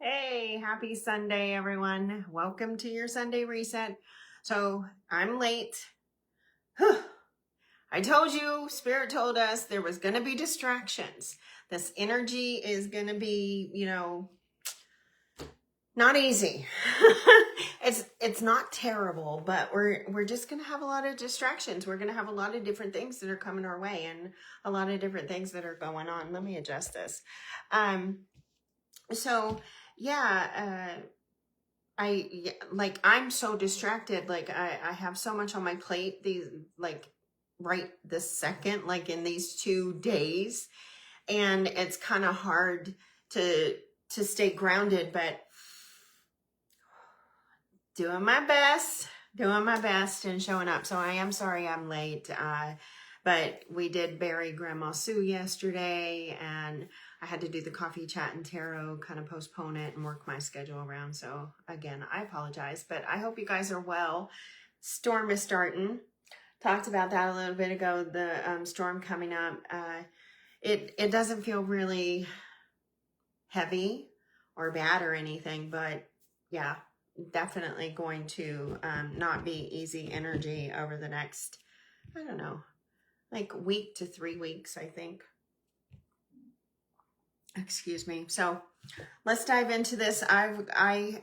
Hey, happy Sunday, everyone. Welcome to your Sunday reset. So I'm late. I told you, Spirit told us there was going to be distractions. This energy is going to be, not easy. It's not terrible, but we're just going to have a lot of distractions. We're going to have a lot of different things that are coming our way and a lot of different things that are going on. Let me adjust this. So yeah, I'm so distracted. I have so much on my plate right this second, like in these 2 days, and it's kind of hard to stay grounded, but doing my best and showing up. So I am sorry I'm late. But we did bury Grandma Sue yesterday, and I had to do the coffee chat and tarot, kind of postpone it and work my schedule around. So again, I apologize, but I hope you guys are well. Storm is starting. Talked about that a little bit ago, the storm coming up. It doesn't feel really heavy or bad or anything, but yeah, definitely going to not be easy energy over the next, I don't know, like week to 3 weeks, I think. Excuse me. So let's dive into this. I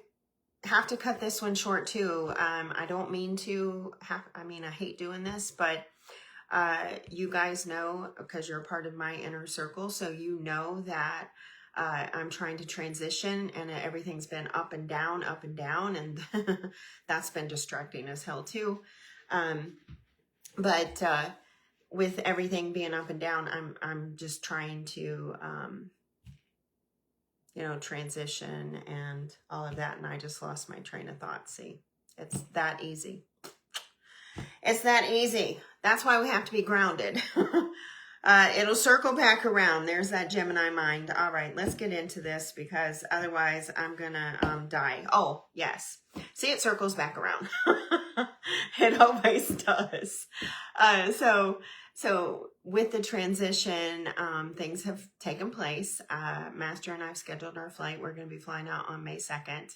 have to cut this one short too. I don't mean to I hate doing this, but you guys know, because you're a part of my inner circle, so you know that I'm trying to transition, and everything's been up and down, and that's been distracting as hell too. But with everything being up and down, I'm just trying to transition and all of that, and I just lost my train of thought. See, it's that easy. It's that easy. That's why we have to be grounded. It'll circle back around. There's that Gemini mind. All right, let's get into this, because otherwise I'm gonna die. Oh, yes. See, it circles back around. It always does. So with the transition, things have taken place. Master and I have scheduled our flight. We're going to be flying out on May 2nd.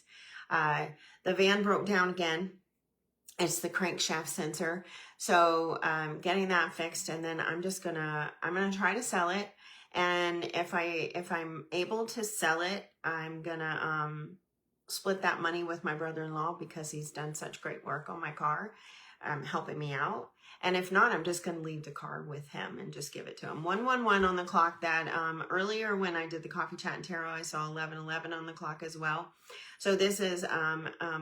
The van broke down again. It's the crankshaft sensor. So getting that fixed, and then I'm gonna try to sell it. And if I'm able to sell it, I'm gonna split that money with my brother-in-law, because he's done such great work on my car, helping me out. And if not, I'm just going to leave the car with him and just give it to him. 111 on the clock. That earlier when I did the coffee chat and tarot, I saw 1111 on the clock as well. So this is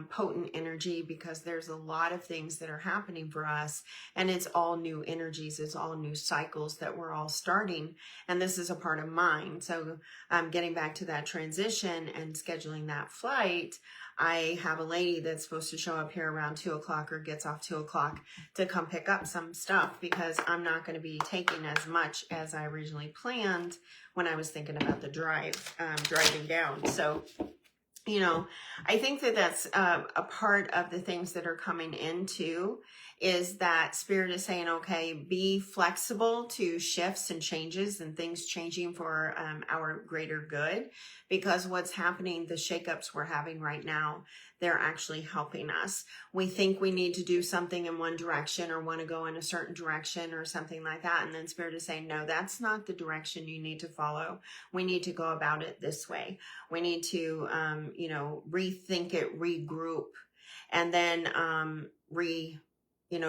potent energy, because there's a lot of things that are happening for us, and it's all new energies. It's all new cycles that we're all starting, and this is a part of mine. So getting back to that transition and scheduling that flight, I have a lady that's supposed to show up here around 2 o'clock, or gets off 2 o'clock, to come pick up some stuff, because I'm not going to be taking as much as I originally planned when I was thinking about the driving down. So, I think that that's a part of the things that are coming into, is that Spirit is saying, okay, be flexible to shifts and changes and things changing for our greater good, because what's happening, the shakeups we're having right now, they're actually helping us. We think we need to do something in one direction, or want to go in a certain direction or something like that. And then Spirit is saying, no, that's not the direction you need to follow. We need to go about it this way. We need to, rethink it, regroup, and then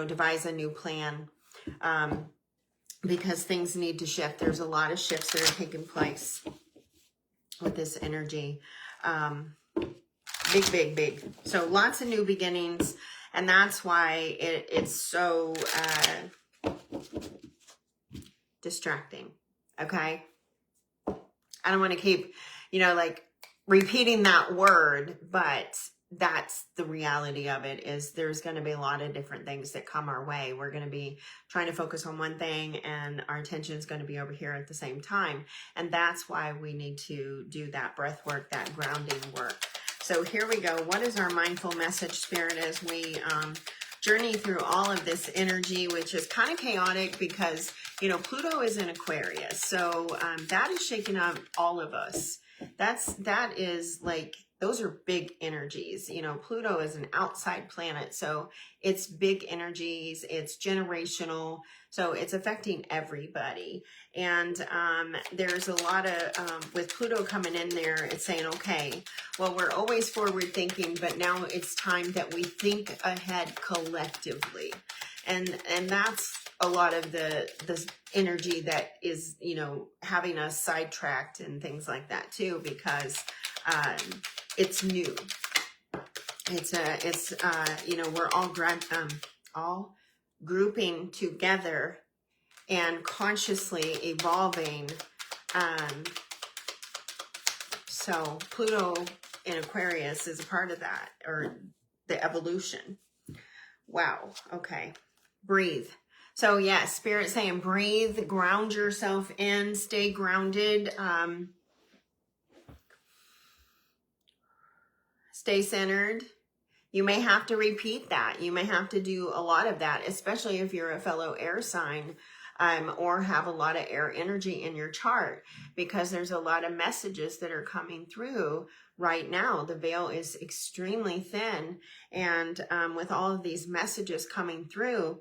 devise a new plan, because things need to shift. There's a lot of shifts that are taking place with this energy. Big. So lots of new beginnings, and that's why it's so distracting. Okay. I don't want to keep, repeating that word, but that's the reality of it, is there's going to be a lot of different things that come our way. We're going to be trying to focus on one thing, and our attention is going to be over here at the same time. And that's why we need to do that breath work, that grounding work. So here we go. What is our mindful message, Spirit, as we journey through all of this energy, which is kind of chaotic, because, Pluto is in Aquarius. So that is shaking up all of us. that is like, those are big energies. You know, Pluto is an outside planet, so it's big energies, it's generational, so it's affecting everybody. And there's a lot of, with Pluto coming in there, it's saying, okay, well, we're always forward thinking, but now it's time that we think ahead collectively. And that's a lot of the energy that is, you know, having us sidetracked and things like that too, because it's new. It's you know, we're all grouping together and consciously evolving. So Pluto in Aquarius is a part of that, or the evolution. Wow. Okay. Breathe. So yeah, Spirit saying breathe, ground yourself in, stay grounded, stay centered. You may have to repeat that. You may have to do a lot of that, especially if you're a fellow air sign, or have a lot of air energy in your chart, because there's a lot of messages that are coming through right now. The veil is extremely thin, and with all of these messages coming through,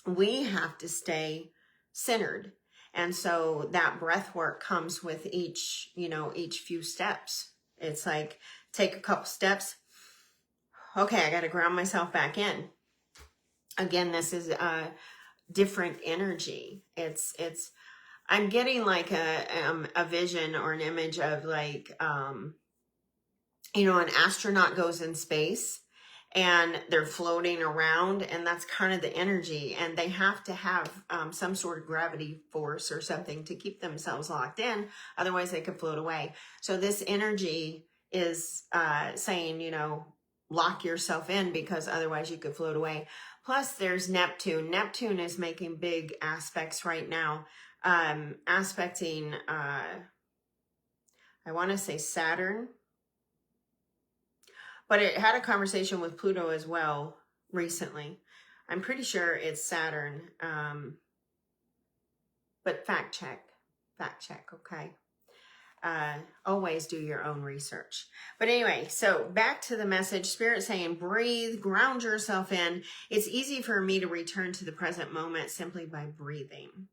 we have to stay centered. And so that breath work comes with each, you know, each few steps. It's like, take a couple steps. Okay, I got to ground myself back in. Again, this is a different energy. I'm getting like a vision or an image of like, you know, an astronaut goes in space and they're floating around, and that's kind of the energy, and they have to have some sort of gravity force or something to keep themselves locked in, otherwise they could float away. So this energy is saying, you know, lock yourself in, because otherwise you could float away. Plus there's Neptune. Neptune is making big aspects right now, aspecting, I want to say Saturn, but it had a conversation with Pluto as well recently. I'm pretty sure it's Saturn, but fact check, okay? Always do your own research. But anyway, so back to the message. Spirit saying, breathe, ground yourself in. It's easy for me to return to the present moment simply by breathing.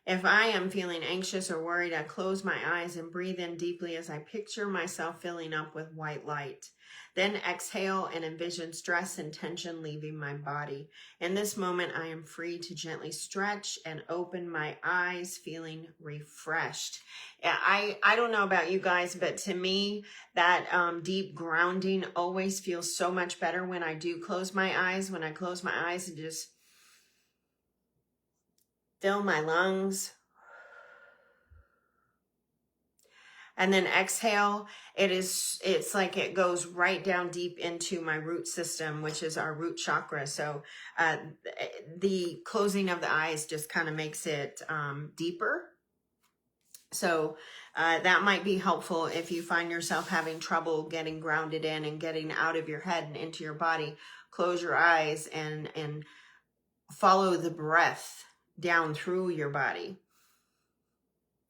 If I am feeling anxious or worried, I close my eyes and breathe in deeply as I picture myself filling up with white light. Then exhale and envision stress and tension leaving my body. In this moment, I am free to gently stretch and open my eyes, feeling refreshed. I don't know about you guys, but to me, that deep grounding always feels so much better when I do close my eyes. When I close my eyes and just fill my lungs. And then exhale, it's like it goes right down deep into my root system, which is our root chakra. So the closing of the eyes just kind of makes it deeper. So that might be helpful if you find yourself having trouble getting grounded in and getting out of your head and into your body. Close your eyes and follow the breath down through your body,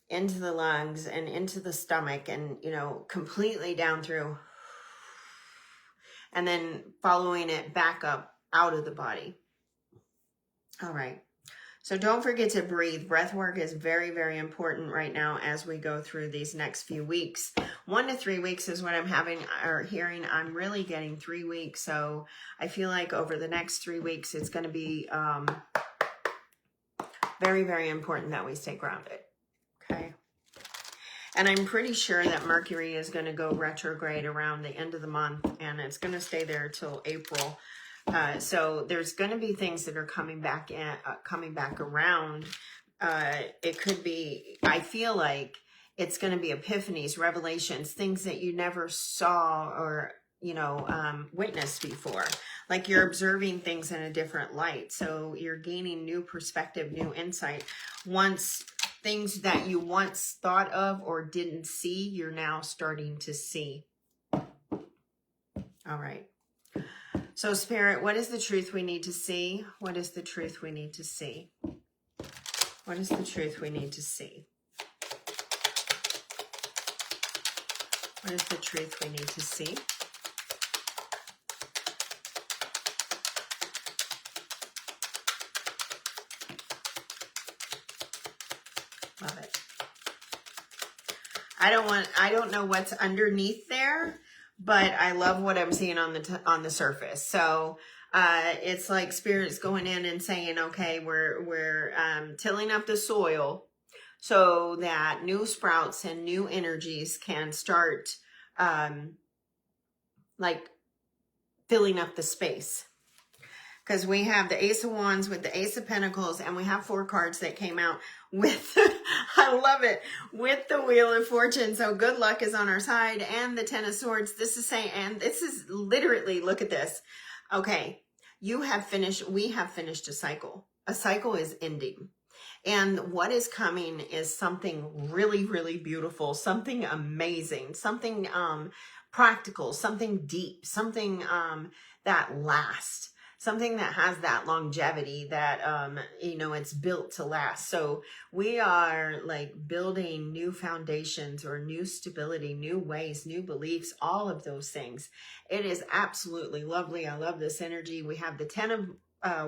into the lungs and into the stomach, and, you know, completely down through, and then following it back up out of the body. All right. So don't forget to breathe. Breath work is very, very important right now as we go through these next few weeks. 1 to 3 weeks is what I'm having or hearing. I'm really getting 3 weeks. So I feel like over the next 3 weeks, it's going to be very, very important that we stay grounded. Okay. And I'm pretty sure that Mercury is going to go retrograde around the end of the month, and it's going to stay there till April. So there's going to be things that are coming back around. It could be, I feel like it's going to be epiphanies, revelations, things that you never saw or, you know, witnessed before. Like you're observing things in a different light. So you're gaining new perspective, new insight. Once things that you once thought of or didn't see, you're now starting to see. All right. So Spirit, what is the truth we need to see? What is the truth we need to see? What is the truth we need to see? What is the truth we need to see? Love it. I don't know what's underneath there, but I love what I'm seeing on the surface. So it's like Spirit's going in and saying, okay, we're tilling up the soil so that new sprouts and new energies can start like filling up the space. Because we have the Ace of Wands with the Ace of Pentacles, and we have 4 cards that came out with, I love it, with the Wheel of Fortune. So good luck is on our side, and the Ten of Swords. This is saying, and this is literally, look at this. Okay, we have finished a cycle. A cycle is ending. And what is coming is something really, really beautiful, something amazing, something practical, something deep, something that lasts. Something that has that longevity that, it's built to last. So we are like building new foundations or new stability, new ways, new beliefs, all of those things. It is absolutely lovely. I love this energy. We have the 10 of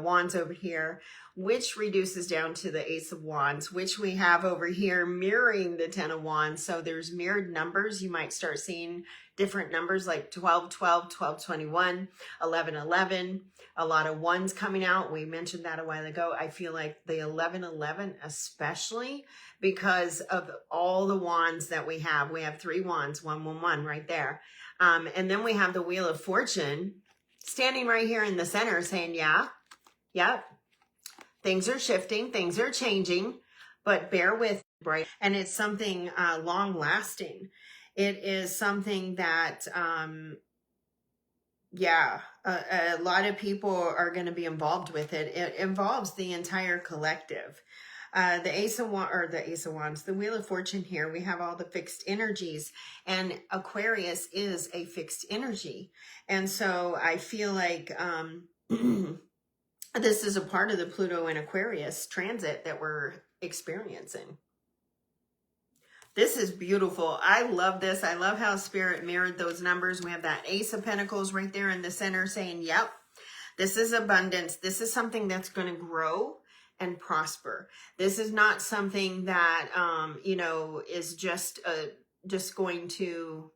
Wands over here, which reduces down to the Ace of Wands, which we have over here mirroring the 10 of Wands. So there's mirrored numbers. You might start seeing different numbers like 12, 12, 12, 21, 11, 11. A lot of ones coming out. We mentioned that a while ago. I feel like the 11, 11, especially because of all the wands that we have. We have 3 wands, 1, 1, 1 right there. And then we have the Wheel of Fortune standing right here in the center saying, yeah, things are shifting, things are changing, but bear with, right? And it's something long lasting. It is something that, a lot of people are going to be involved with it. It involves the entire collective. The Ace of Wands, the Wheel of Fortune here, we have all the fixed energies, and Aquarius is a fixed energy. And so I feel like this is a part of the Pluto and Aquarius transit that we're experiencing. This is beautiful. I love this. I love how Spirit mirrored those numbers. We have that Ace of Pentacles right there in the center saying, yep, this is abundance. This is something that's going to grow and prosper. This is not something that, is just going to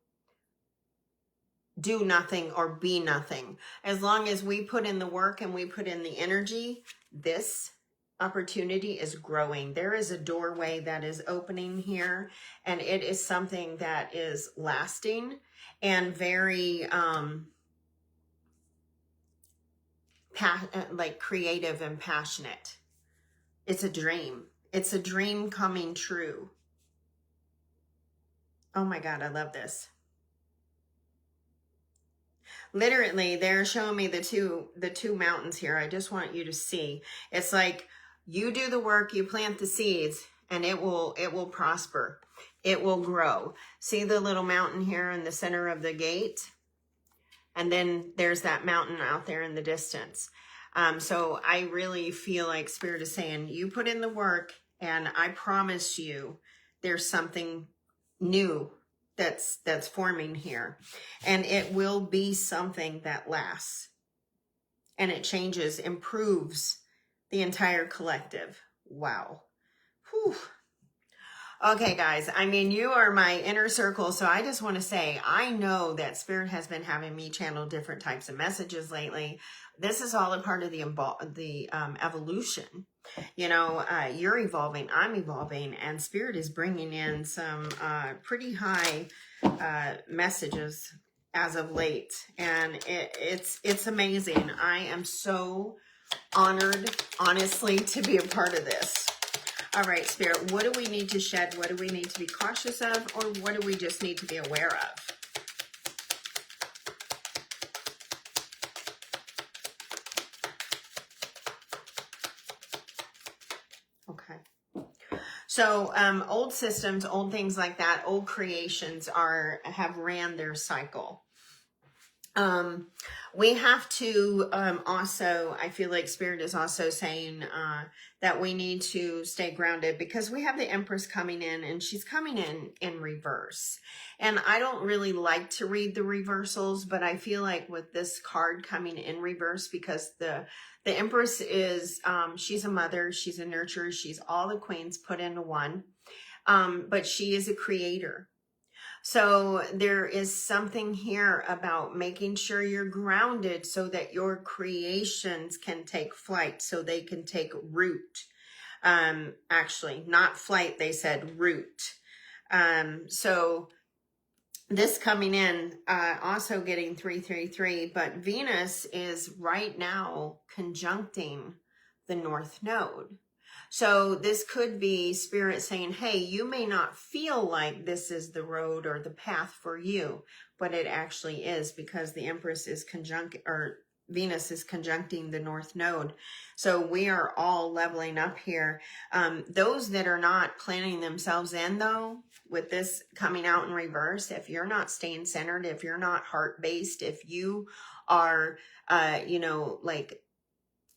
do nothing or be nothing. As long as we put in the work and we put in the energy, this opportunity is growing. There is a doorway that is opening here, and it is something that is lasting and very like creative and passionate. It's a dream. It's a dream coming true. Oh my God, I love this. Literally, they're showing me the two mountains here. I just want you to see. It's like you do the work, you plant the seeds, and it will prosper. It will grow. See the little mountain here in the center of the gate? And then there's that mountain out there in the distance. So I really feel like Spirit is saying, you put in the work, and I promise you there's something new that's forming here. And it will be something that lasts. And it changes, improves the entire collective. Wow. Whew. Okay, guys, I mean, you are my inner circle, so I just want to say, I know that Spirit has been having me channel different types of messages lately. This is all a part of the evolution. You're evolving, I'm evolving, and Spirit is bringing in some pretty high messages as of late, and it's amazing. I am so honored, honestly, to be a part of this. All right, Spirit, what do we need to shed? What do we need to be cautious of? Or what do we just need to be aware of? Okay. So old systems, old things like that, old creations have ran their cycle. Um, we have to also, I feel like Spirit is also saying that we need to stay grounded, because we have the Empress coming in, and she's coming in reverse. And I don't really like to read the reversals, but I feel like with this card coming in reverse, because the Empress is, she's a mother, she's a nurturer, she's all the queens put into one, but she is a creator. So there is something here about making sure you're grounded so that your creations can take flight, so they can take root. Actually, not flight, they said root. So this coming in, also getting 333, but Venus is right now conjuncting the North Node. So this could be Spirit saying, hey, you may not feel like this is the road or the path for you, but it actually is, because the Empress is Venus is conjuncting the North Node. So we are all leveling up here. Those that are not planning themselves in, though, with this coming out in reverse, if you're not staying centered, if you're not heart-based, if you are, like,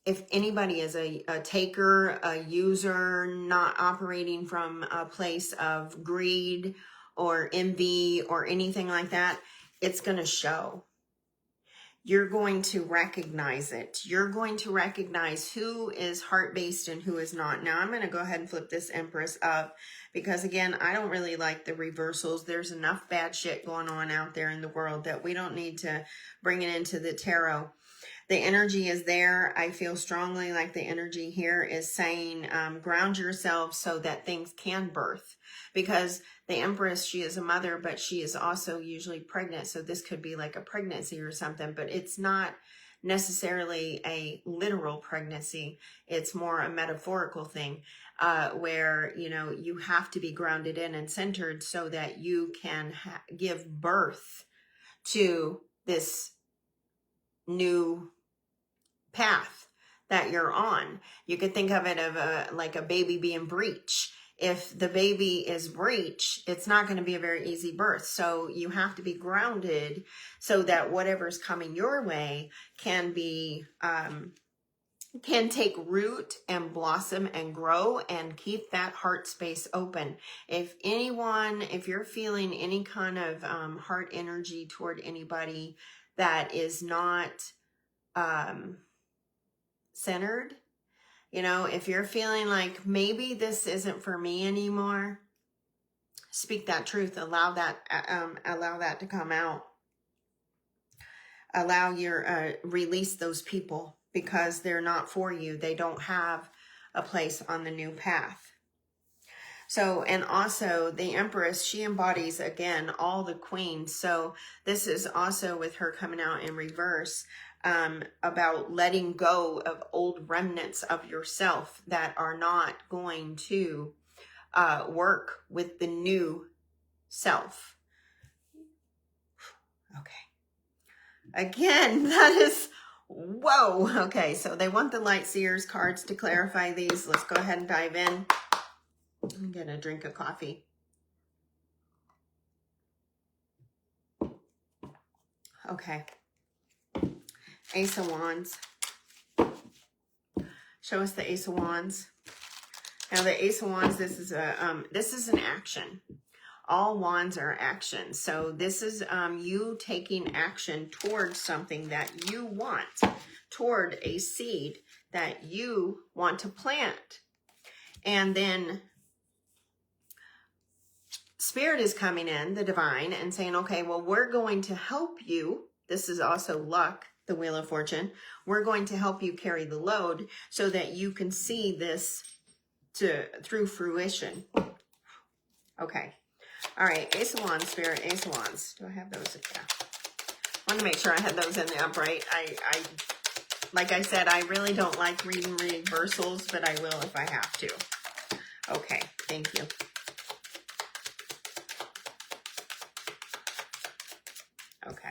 if anybody is a taker, a user, not operating from a place of greed or envy or anything like that, it's going to show. You're going to recognize it. You're going to recognize who is heart-based and who is not. Now, I'm going to go ahead and flip this Empress up, because, again, I don't really like the reversals. There's enough bad shit going on out there in the world that we don't need to bring it into the tarot. The energy is there. I feel strongly like the energy here is saying, ground yourself so that things can birth. Because the Empress, she is a mother, but she is also usually pregnant. So this could be like a pregnancy or something, but it's not necessarily a literal pregnancy. It's more a metaphorical thing, where, you have to be grounded in and centered so that you can give birth to this new path that you're on. You could think of it like a baby being breech. If the baby is breech, it's not going to be a very easy birth. So you have to be grounded so that whatever's coming your way can be can take root and blossom and grow, and keep that heart space open. If you're feeling any kind of heart energy toward anybody that is not centered, if you're feeling like maybe this isn't for me anymore, speak that truth. Allow that to come out. Allow release those people, because they're not for you. They don't have a place on the new path. So, and also the Empress, she embodies, again, all the queens. So this is also with her coming out in reverse, about letting go of old remnants of yourself that are not going to work with the new self. Okay. Again, that is, whoa. Okay, so they want the Light Seers cards to clarify these. Let's go ahead and dive in. I'm going to drink a coffee. Okay. Ace of Wands. Show us the Ace of Wands. Now the Ace of Wands, this is an action. All wands are action. So this is you taking action towards something that you want, toward a seed that you want to plant. And then Spirit is coming in, the divine, and saying, okay, well, we're going to help you. This is also luck, the Wheel of Fortune. We're going to help you carry the load so that you can see this through fruition. Okay. All right. Ace of Wands, Spirit, Ace of Wands. Do I have those? Yeah. I want to make sure I had those in the upright. Like I said, I really don't like reading reversals, but I will if I have to. Okay. Thank you. Okay.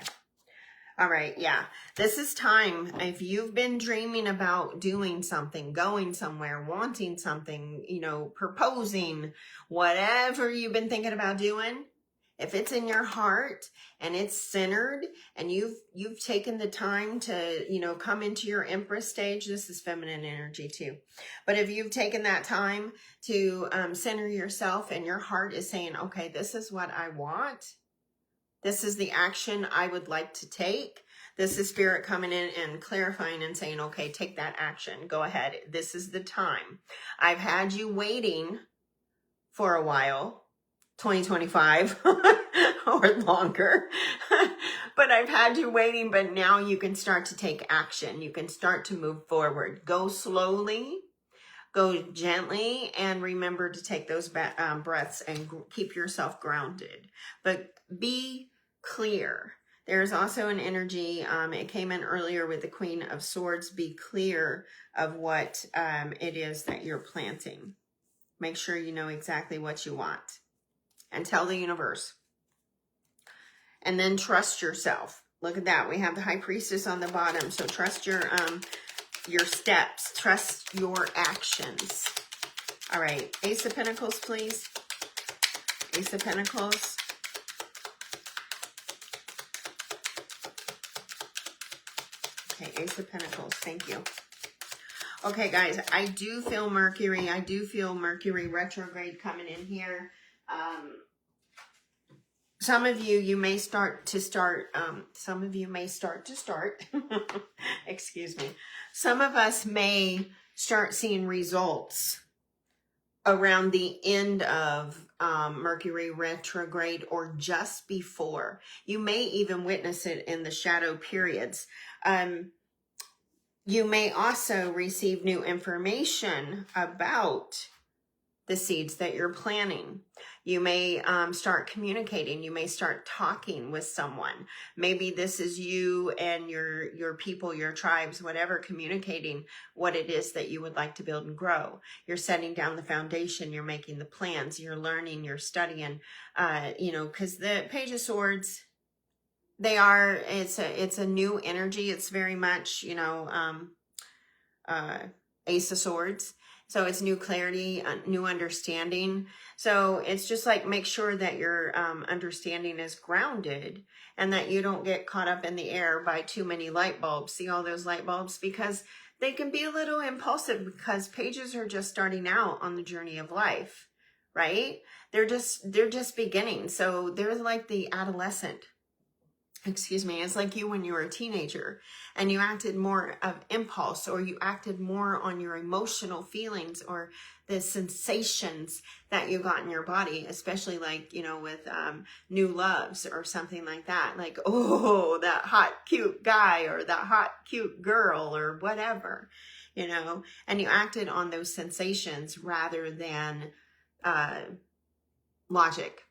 All right. Yeah. This is time. If you've been dreaming about doing something, going somewhere, wanting something, proposing, whatever you've been thinking about doing, If it's in your heart and it's centered and you've taken the time to, you know, come into your Empress stage, this is feminine energy too. But if you've taken that time to center yourself and your heart is saying, okay, this is what I want. This is the action I would like to take. This is Spirit coming in and clarifying and saying, okay, take that action. Go ahead. This is the time. I've had you waiting for a while. 2025 or longer, but I've had you waiting, but now you can start to take action. You can start to move forward. Go slowly, go gently, and remember to take those breaths and keep yourself grounded, but be clear. There's also an energy, it came in earlier with the Queen of Swords. Be clear of what it is that you're planting. Make sure you know exactly what you want. And tell the universe. And then trust yourself. Look at that. We have the High Priestess on the bottom. So trust your steps. Trust your actions. All right. Ace of Pentacles, please. Ace of Pentacles. Okay, Ace of Pentacles. Thank you. Okay, guys. I do feel Mercury. I do feel Mercury retrograde coming in here. Some of you may start to excuse me. Some of us may start seeing results around the end of Mercury retrograde or just before. You may even witness it in the shadow periods. You may also receive new information about the seeds that you're planting. You may start communicating. You may start talking with someone. Maybe this is you and your people, your tribes, whatever, communicating what it is that you would like to build and grow. You're setting down the foundation. You're making the plans. You're learning. You're studying. You know, because the Page of Swords, it's a new energy. It's very much, you know, Ace of Swords. So it's new clarity, new understanding. So it's just like, make sure that your understanding is grounded and that you don't get caught up in the air by too many light bulbs. See all those light bulbs? Because they can be a little impulsive, because pages are just starting out on the journey of life, right? They're just beginning. So they're like the adolescent. Excuse me, it's like you when you were a teenager and you acted more of impulse, or you acted more on your emotional feelings or the sensations that you got in your body, especially like, you know, with new loves or something like that. Like, oh, that hot, cute guy or that hot, cute girl or whatever, you know, and you acted on those sensations rather than logic.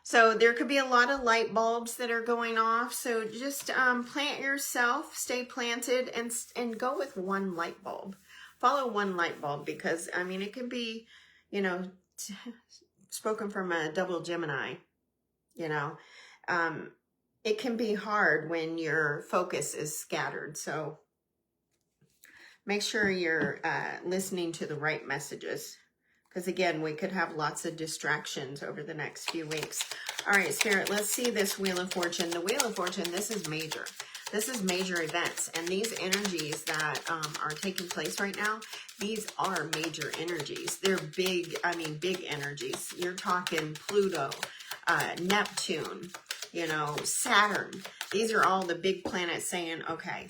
So there could be a lot of light bulbs that are going off. So just plant yourself, stay planted, and go with one light bulb. Follow one light bulb, because, I mean, it can be, you know, spoken from a double Gemini, you know. It can be hard when your focus is scattered. So make sure you're listening to the right messages. Because again, we could have lots of distractions over the next few weeks. All right, Spirit, let's see this Wheel of Fortune. The Wheel of Fortune, this is major. This is major events. And these energies that are taking place right now, these are major energies. They're big, I mean, big energies. You're talking Pluto, Neptune, you know, Saturn. These are all the big planets saying, okay,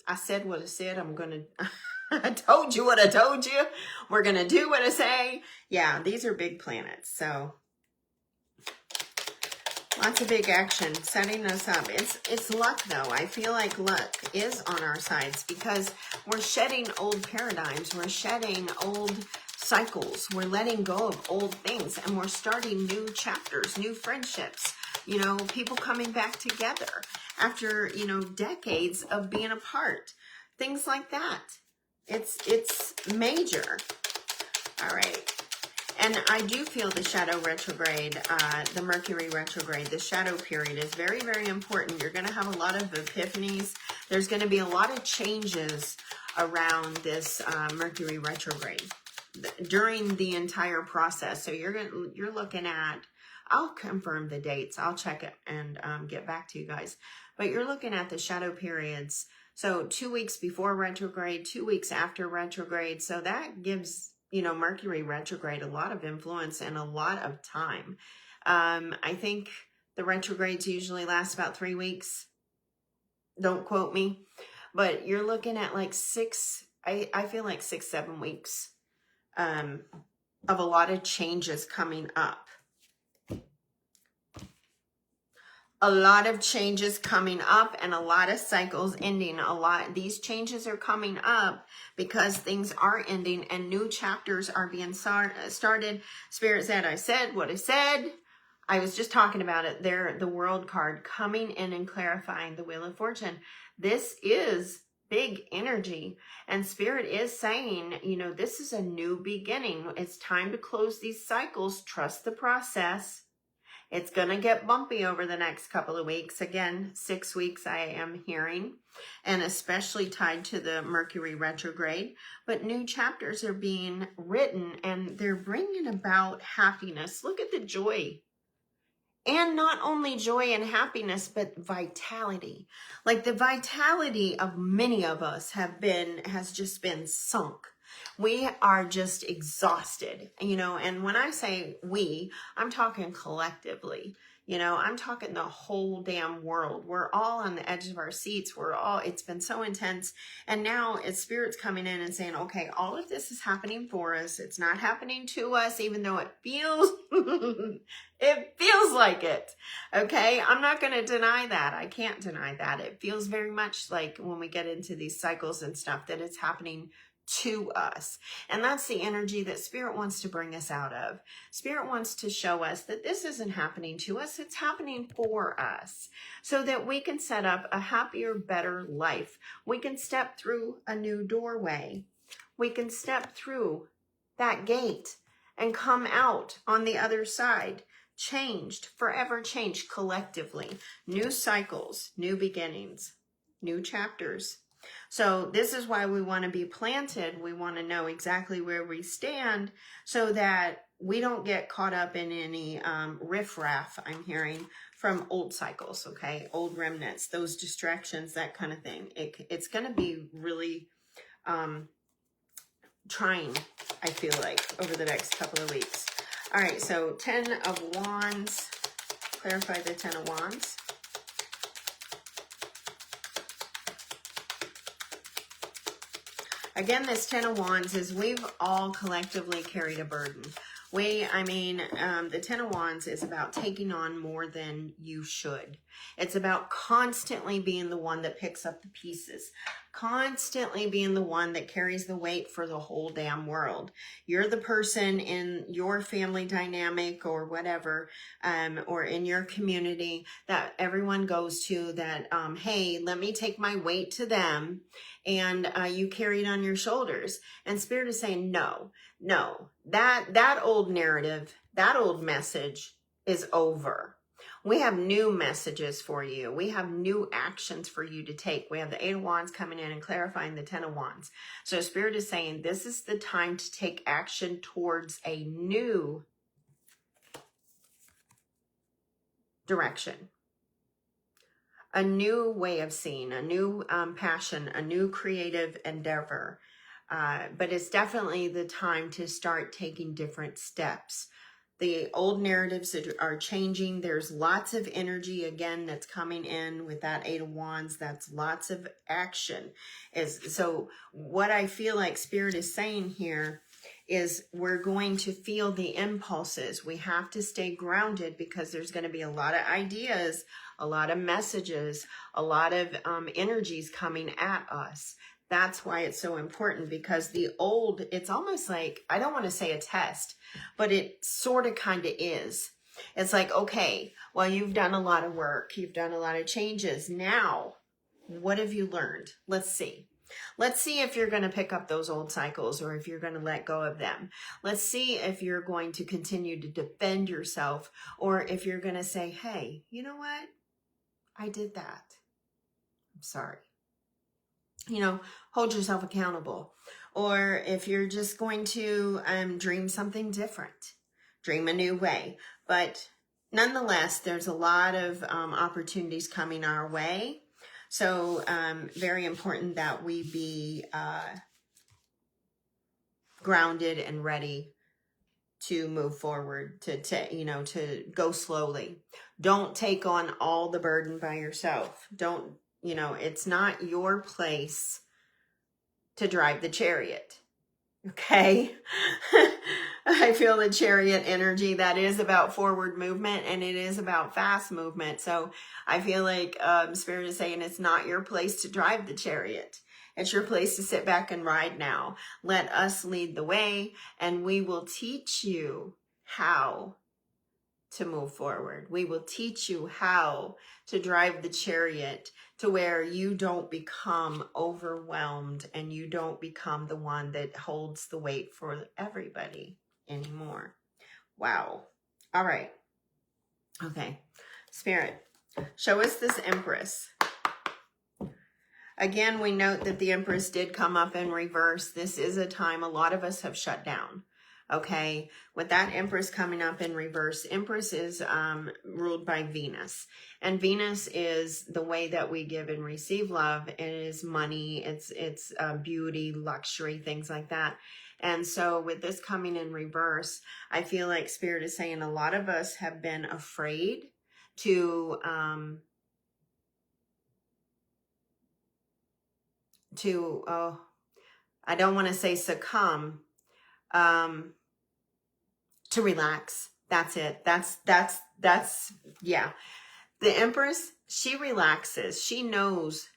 I said what I said. I'm going to... I told you what I told you. We're going to do what I say. Yeah, these are big planets. So lots of big action setting us up. It's luck, though. I feel like luck is on our sides, because we're shedding old paradigms. We're shedding old cycles. We're letting go of old things, and we're starting new chapters, new friendships. You know, people coming back together after, you know, decades of being apart. Things like that. It's major. All right. And I do feel the shadow retrograde, the Mercury retrograde, the shadow period is very, very important. You're going to have a lot of epiphanies. There's going to be a lot of changes around this Mercury retrograde during the entire process. So you're looking at I'll confirm the dates. I'll check it and get back to you guys. But you're looking at the shadow periods. So 2 weeks before retrograde, 2 weeks after retrograde. So that gives, you know, Mercury retrograde a lot of influence and a lot of time. I think the retrogrades usually last about 3 weeks. Don't quote me. But you're looking at like I feel like 6-7 weeks of a lot of changes coming up. A lot of changes coming up and a lot of cycles ending. These changes are coming up because things are ending and new chapters are being started. Spirit said, I said what I said. I was just talking about it there. The World card coming in and clarifying the Wheel of Fortune. This is big energy, and Spirit is saying, you know, this is a new beginning. It's time to close these cycles. Trust the process. It's going to get bumpy over the next couple of weeks. Again, 6 weeks I am hearing, and especially tied to the Mercury retrograde. But new chapters are being written, and they're bringing about happiness. Look at the joy. And not only joy and happiness, but vitality. Like the vitality of many of us has just been sunk. We are just exhausted, you know, and when I say we, I'm talking collectively, you know, I'm talking the whole damn world. We're all on the edge of our seats. It's been so intense. And now it's Spirit's coming in and saying, okay, all of this is happening for us. It's not happening to us, even though it feels, it feels like it. Okay. I'm not going to deny that. I can't deny that. It feels very much like when we get into these cycles and stuff that it's happening to us. And that's the energy that Spirit wants to bring us out of. Spirit wants to show us that this isn't happening to us. It's happening for us so that we can set up a happier, better life. We can step through a new doorway. We can step through that gate and come out on the other side, changed, forever changed collectively. New cycles, new beginnings, new chapters. So this is why we want to be planted. We want to know exactly where we stand so that we don't get caught up in any riffraff, I'm hearing, from old cycles, okay? Old remnants, those distractions, that kind of thing. It's going to be really trying, I feel like, over the next couple of weeks. All right, so 10 of Wands. Clarify the 10 of Wands. Again, this 10 of Wands is we've all collectively carried a burden. The 10 of Wands is about taking on more than you should. It's about constantly being the one that picks up the pieces. Constantly being the one that carries the weight for the whole damn world. You're the person in your family dynamic or whatever, or in your community that everyone goes to that, hey, let me take my weight to them. And you carry it on your shoulders. And Spirit is saying, no, that old narrative, that old message is over. We have new messages for you. We have new actions for you to take. We have the 8 of Wands coming in and clarifying the 10 of Wands. So Spirit is saying this is the time to take action towards a new direction. A new way of seeing, a new passion, a new creative endeavor. But it's definitely the time to start taking different steps. The old narratives are changing. There's lots of energy, again, that's coming in with that 8 of Wands. That's lots of action. So what I feel like Spirit is saying here is we're going to feel the impulses. We have to stay grounded because there's going to be a lot of ideas, a lot of messages, a lot of energies coming at us. That's why it's so important, because the old, it's almost like, I don't want to say a test, but it sort of kind of is. It's like, okay, well, you've done a lot of work. You've done a lot of changes. Now, what have you learned? Let's see. Let's see if you're going to pick up those old cycles or if you're going to let go of them. Let's see if you're going to continue to defend yourself or if you're going to say, hey, you know what? I did that. I'm sorry. Hold yourself accountable. Or if you're just going to dream something different, dream a new way. But nonetheless, there's a lot of opportunities coming our way. So very important that we be grounded and ready to move forward, to go slowly. Don't take on all the burden by yourself. Don't, it's not your place to drive the chariot. Okay. I feel the chariot energy. That is about forward movement, and it is about fast movement. So I feel like Spirit is saying it's not your place to drive the chariot. It's your place to sit back and ride now. Let us lead the way, and we will teach you how to move forward. We will teach you how to drive the chariot to where you don't become overwhelmed and you don't become the one that holds the weight for everybody anymore. Wow. All right. Okay. Spirit, show us this Empress. Again, we note that the Empress did come up in reverse. This is a time a lot of us have shut down. Okay, with that Empress coming up in reverse, Empress is ruled by Venus. And Venus is the way that we give and receive love. It is money, it's beauty, luxury, things like that. And so with this coming in reverse, I feel like Spirit is saying a lot of us have been afraid to I don't want to say succumb, to relax. That's it. That's, yeah. The Empress, she relaxes. She knows,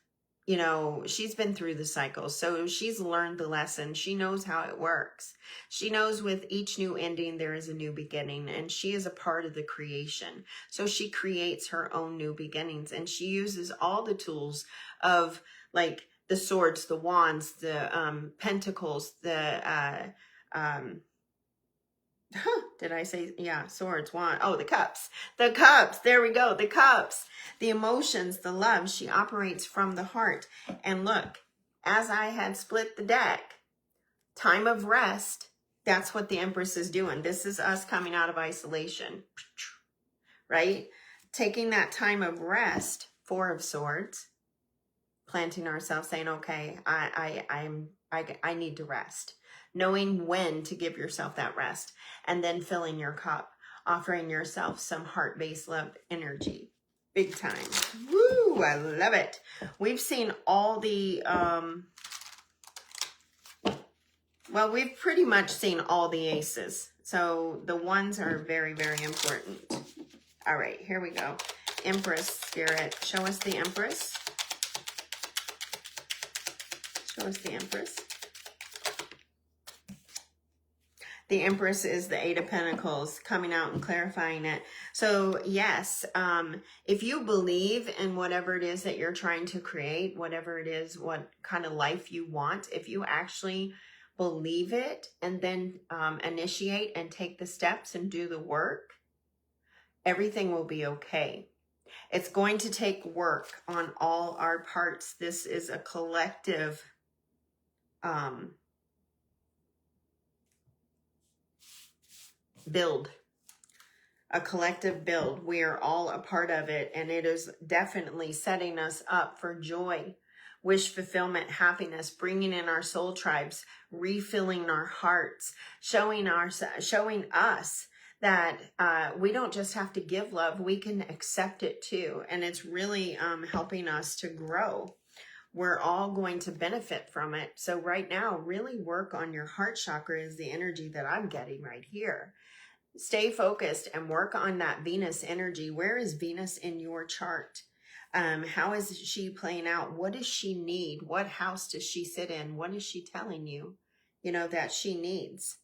she's been through the cycle. So she's learned the lesson. She knows how it works. She knows with each new ending, there is a new beginning, and she is a part of the creation. So she creates her own new beginnings, and she uses all the tools of like the swords, the wands, the pentacles, the, did I say, yeah, swords, wand. Oh, the cups. The cups. There we go. The cups. The emotions, the love. She operates from the heart. And look, as I had split the deck, time of rest, that's what the Empress is doing. This is us coming out of isolation, right? Taking that time of rest, Four of Swords, planting ourselves, saying, okay, I need to rest. Knowing when to give yourself that rest, and then filling your cup, offering yourself some heart-based love energy. Big time. Woo, I love it. We've seen all the, well, we've pretty much seen all the aces. So the ones are very, very important. All right, here we go. Empress, Spirit, show us the Empress. Show us the Empress. The Empress is the Eight of Pentacles, coming out and clarifying it. So yes, if you believe in whatever it is that you're trying to create, whatever it is, what kind of life you want, if you actually believe it and then initiate and take the steps and do the work, everything will be okay. It's going to take work on all our parts. This is a collective build, a collective build. We are all a part of it, and it is definitely setting us up for joy, wish fulfillment, happiness, bringing in our soul tribes, refilling our hearts, showing us that we don't just have to give love, we can accept it too. And it's really helping us to grow. We're all going to benefit from it. So right now, really work on your heart chakra is the energy that I'm getting right here. Stay focused and work on that Venus energy. Where is Venus in your chart? How is she playing out? What does she need? What house does she sit in? What is she telling you, that she needs?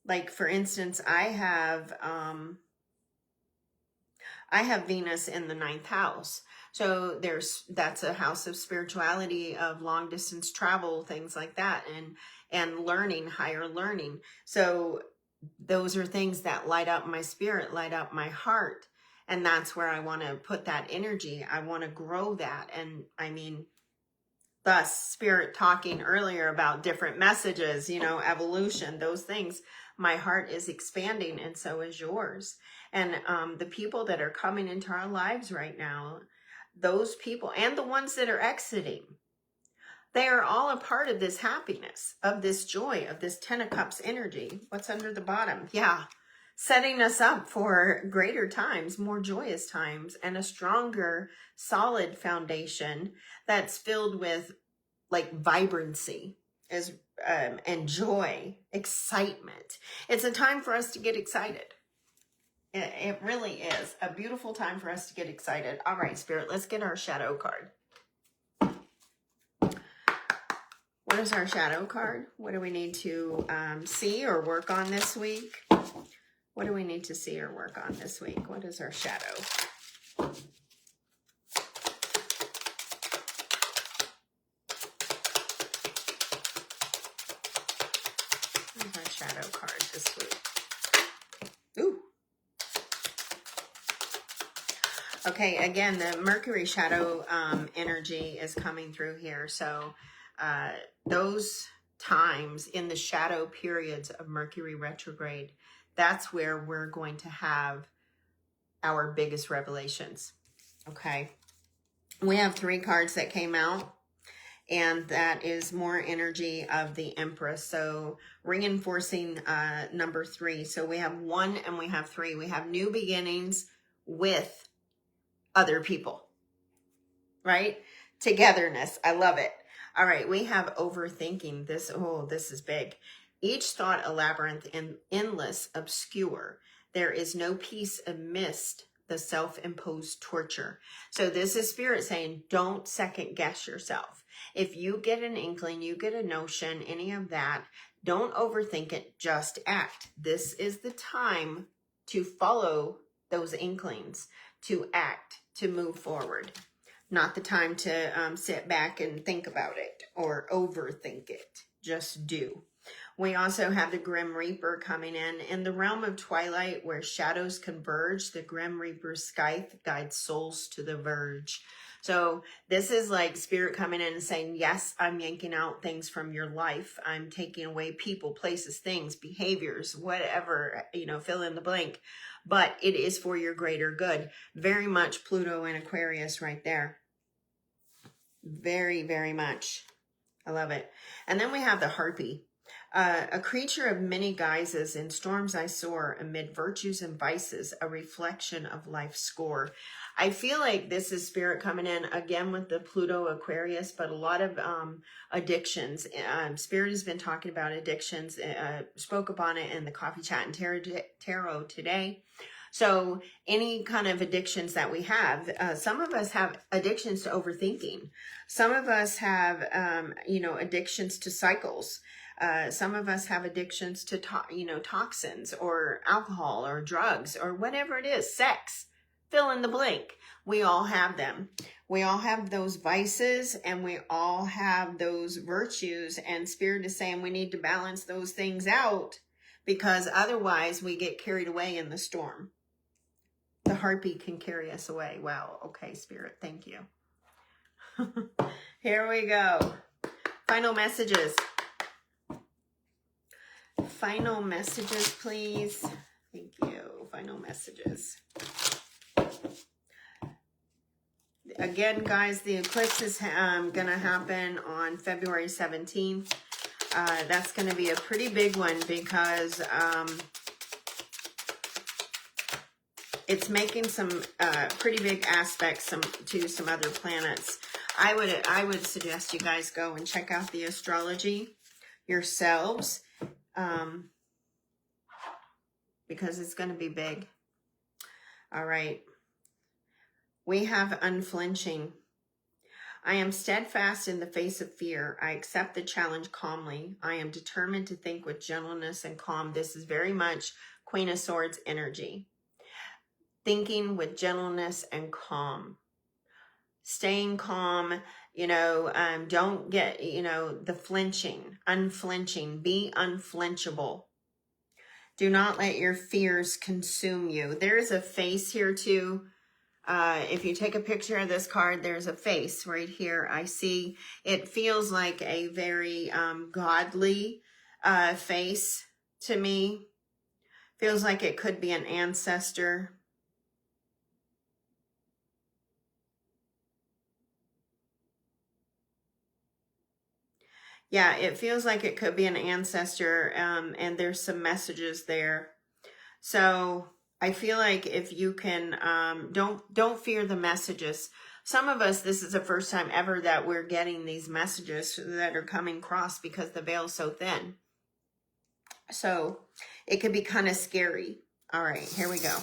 Like, for instance, I have Venus in the 9th house. So that's a house of spirituality, of long distance travel, things like that, and learning, higher learning. So those are things that light up my spirit, light up my heart. And that's where I want to put that energy. I want to grow that. And I mean, thus Spirit talking earlier about different messages, evolution, those things. My heart is expanding, and so is yours. And the people that are coming into our lives right now, those people and the ones that are exiting, they are all a part of this happiness, of this joy, of this 10 of Cups energy. What's under the bottom? Yeah. Setting us up for greater times, more joyous times, and a stronger, solid foundation that's filled with like vibrancy and joy, excitement. It's a time for us to get excited. It really is a beautiful time for us to get excited. All right, Spirit, let's get our shadow card. What is our shadow card? What do we need to see or work on this week? What do we need to see or work on this week? What is our shadow? What is our shadow card this week? Ooh. Okay, again, the Mercury shadow energy is coming through here. So those times in the shadow periods of Mercury retrograde, that's where we're going to have our biggest revelations. Okay. We have 3 cards that came out, and that is more energy of the Empress. So reinforcing number 3. So we have 1 and we have 3. We have new beginnings with other people, right? Togetherness. I love it. All right. We have overthinking. This is big. Each thought a labyrinth and endless obscure. There is no peace amidst the self-imposed torture. So this is Spirit saying, don't second guess yourself. If you get an inkling, you get a notion, any of that, don't overthink it, just act. This is the time to follow those inklings, to act, to move forward. Not the time to sit back and think about it or overthink it. Just do. We also have the Grim Reaper coming in the realm of twilight where shadows converge. The Grim Reaper's scythe guides souls to the verge. So this is like Spirit coming in and saying, yes, I'm yanking out things from your life. I'm taking away people, places, things, behaviors, whatever, fill in the blank. But it is for your greater good. Very much Pluto and Aquarius right there. Very, very much. I love it. And then we have the Harpy. A creature of many guises, in storms I soar, amid virtues and vices, a reflection of life's score. I feel like this is Spirit coming in again with the Pluto Aquarius, but a lot of addictions. Spirit has been talking about addictions, spoke upon it in the Coffee Chat and Tarot today. So any kind of addictions that we have, some of us have addictions to overthinking. Some of us have, addictions to cycles. Some of us have addictions to, toxins or alcohol or drugs or whatever it is, sex, fill in the blank. We all have them. We all have those vices and we all have those virtues, and Spirit is saying we need to balance those things out because otherwise we get carried away in the storm. The Harpy can carry us away. Wow. Okay, Spirit. Thank you. Here we go. Final messages. Final messages, please. Thank you. Final messages. Again, guys, the eclipse is going to happen on February 17th. That's going to be a pretty big one because it's making some pretty big aspects to some other planets. I would suggest you guys go and check out the astrology yourselves. Because it's going to be big. All right. We have unflinching. I am steadfast in the face of fear. I accept the challenge calmly. I am determined to think with gentleness and calm. This is very much Queen of Swords energy. Thinking with gentleness and calm. Staying calm, don't get, the flinching, unflinching. Be unflinchable. Do not let your fears consume you. There's a face here too. If you take a picture of this card, there's a face right here. I see it feels like a very godly face to me. Feels like it could be an ancestor. Yeah, it feels like it could be an ancestor, and there's some messages there. So I feel like if you can, don't fear the messages. Some of us, this is the first time ever that we're getting these messages that are coming across because the veil's so thin. So it could be kind of scary. All right, here we go.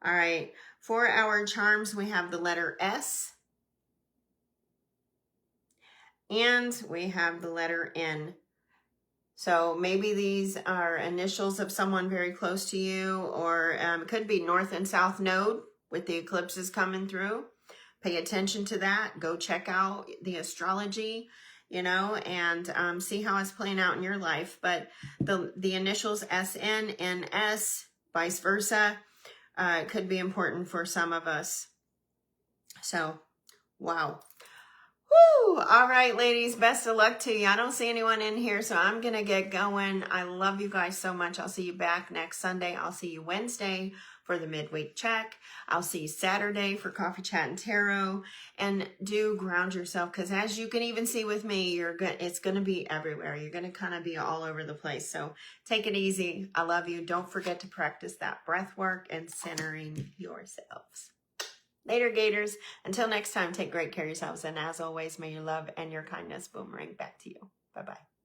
All right, for our charms, we have the letter S. And we have the letter N. So maybe these are initials of someone very close to you, or it could be North and South Node with the eclipses coming through. Pay attention to that. Go check out the astrology, you know, and see how it's playing out in your life. But the initials SN and S, vice versa, could be important for some of us. So, wow. Woo! All right, ladies, best of luck to you. I don't see anyone in here, so I'm going to get going. I love you guys so much. I'll see you back next Sunday. I'll see you Wednesday for the midweek check. I'll see you Saturday for Coffee Chat and Tarot. And do ground yourself, because as you can even see with me, it's going to be everywhere. You're going to kind of be all over the place. So take it easy. I love you. Don't forget to practice that breath work and centering yourselves. Later, Gators. Until next time, take great care of yourselves. And as always, may your love and your kindness boomerang back to you. Bye-bye.